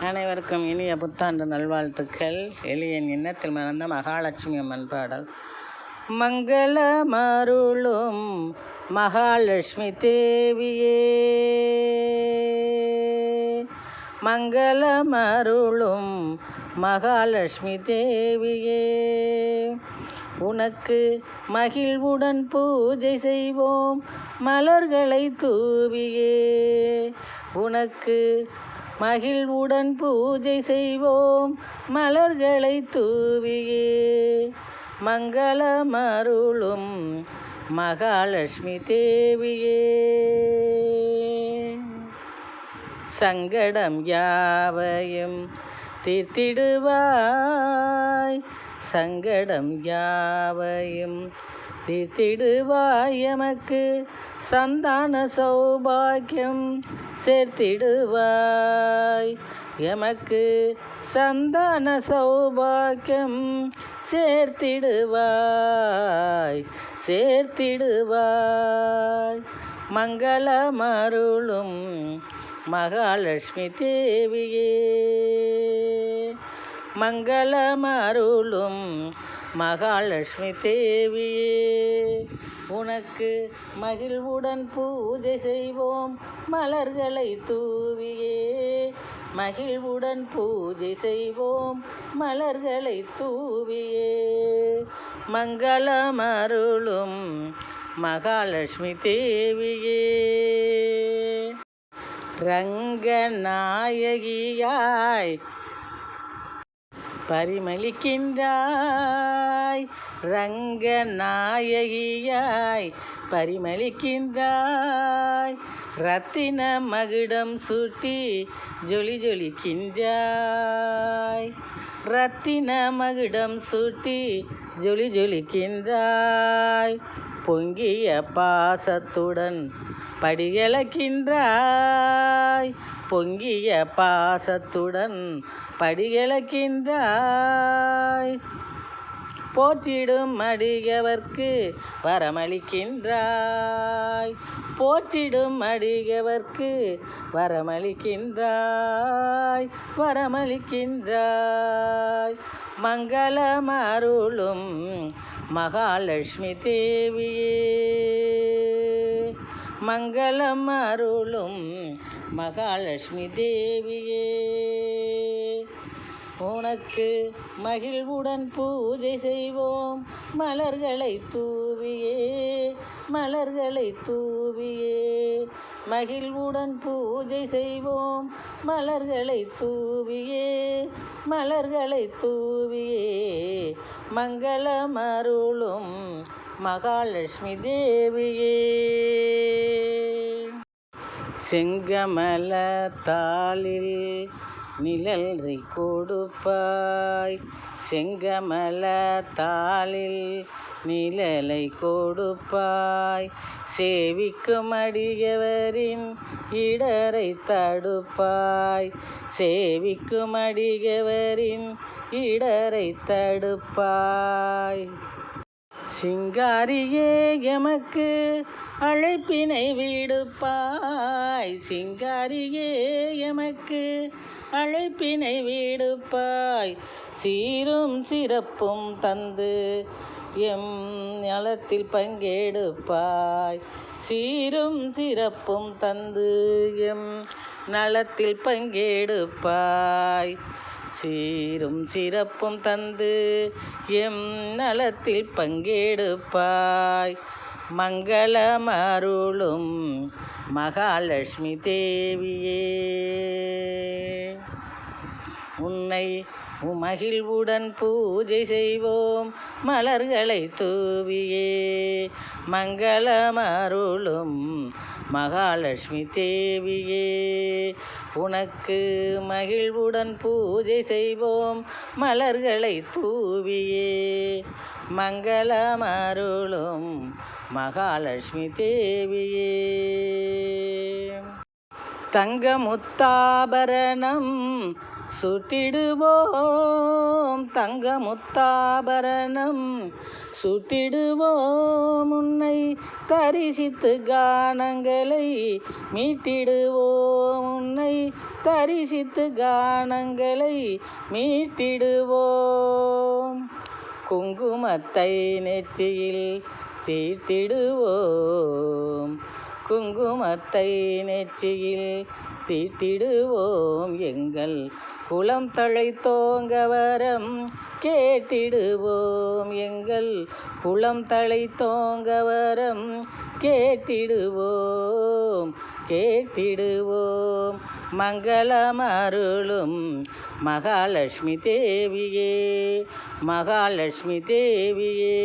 அனைவருக்கும் இனிய புத்தாண்டு நல்வாழ்த்துக்கள். எளியன் எண்ணத்தில் மறந்த மகாலட்சுமி அம்மன் பாடல். மங்களமருளும் மகாலட்சுமி தேவியே, மங்களமருளும் மகாலட்சுமி தேவியே, உனக்கு மகிழ்வுடன் பூஜை செய்வோம் மலர்களை தூவியே, உனக்கு மகிழ்வுடன் பூஜை செய்வோம் மலர்களை தூவியே, மங்களமருளும் மகாலட்சுமி தேவியே, சங்கடம் யாவையும் தீர்த்திடுவாய், சங்கடம் யாவையும் தீர்த்திடுவாய், எமக்கு சந்தான சௌபாக்கியம் சேர்த்திடுவாய், எமக்கு சந்தான சௌபாக்கியம் சேர்த்திடுவாய், சேர்த்திடுவாய், மங்களமருளும் மகாலட்சுமி தேவியே, மங்களமருளும் மகாலட்சுமி தேவியே, உனக்கு மகிழ்வுடன் பூஜை செய்வோம் மலர்களை தூவியே, மகிழ்வுடன் பூஜை செய்வோம் மலர்களை தூவியே, மங்களமருளும் மகாலட்சுமி தேவியே, ரங்கநாயகியாய் பரிமளிக்கின்றாய், ரங்கநாயகியாய் பரிமளிக்கின்றாய், ரத்தின மகுடம் சூட்டி ஜொலி ஜொலிக்கின்றாய், ரத்தின மகுடம் சூட்டி ஜொலி ஜொலிக்கின்றாய், பொங்கிய பாசத்துடன் படியளக்கின்றாய், பொங்கிய பாசத்துடன் படியளக்கின்றாய், போற்றிடும் அடியவர்க்கு வரமளிக்கின்றாய், போற்றிடும் அடியவர்க்கு வரமளிக்கின்றாய், வரமளிக்கின்றாய், மங்களமருளும் மகாலட்சுமி தேவியே, மங்களமருளும் மகாலட்சுமி தேவியே, உனக்கு மகிழ்வுடன் பூஜை செய்வோம் மலர்களை தூவியே, மலர்களை தூவியே, மகிழ்வுடன் பூஜை செய்வோம் மலர்களை தூவியே, மலர்களை தூவியே, மங்களமருளும் மகாலட்சுமி தேவியே, செங்கமல தாளில் நிழலை கொடுப்பாய், செங்கமல தாளில் நிழலை கொடுப்பாய், சேவிக்கும் அடியவரின் இடரை தடுப்பாய், சேவிக்கும் அடியவரின் இடரை தடுப்பாய், சிங்காரியே எமக்கு அழைப்பினை விடுப்பாய், சிங்காரியே எமக்கு அழைப்பினை விடுப்பாய், சீரும் சிறப்பும் தந்து எம் நலத்தில் பங்கெடுப்பாய், சீரும் சிறப்பும் தந்து எம் நலத்தில் பங்கெடுப்பாய், சீரும் சிறப்பும் தந்து எம் நலத்தில் பங்கெடுப்பாய், மங்களமருளும் மகாலட்சுமி தேவியே, உன்னை மகிழ்வுடன் பூஜை செய்வோம் மலர்களை தூவியே, மங்களமருளும் மகாலட்சுமி தேவியே, உனக்கு மகிழ்வுடன் பூஜை செய்வோம் மலர்களை தூவியே, மங்களமருளும் மகாலட்சுமி தேவியே, தங்க முத்தாபரணம் சூட்டிடுவோம் தங்க முத்தாபரணம், சூட்டிடுவோம் உன்னை தரிசித்து கானங்களை மீட்டிடுவோம், உன்னை தரிசித்து கானங்களை மீட்டிடுவோம். குங்குமத்தை நெற்றியில் தீட்டிடுவோம், குங்குமத்தை நெற்றியில் தீட்டிடுவோம். எங்கள் குலம் தழைத்தோங்க வரம் கேட்டிடுவோம், எங்கள் குலம் தழைத்தோங்க வரம் கேட்டிடுவோம், கேட்டிடுவோம். மங்களமருளும் மகாலட்சுமி தேவியே, மகாலட்சுமி தேவியே.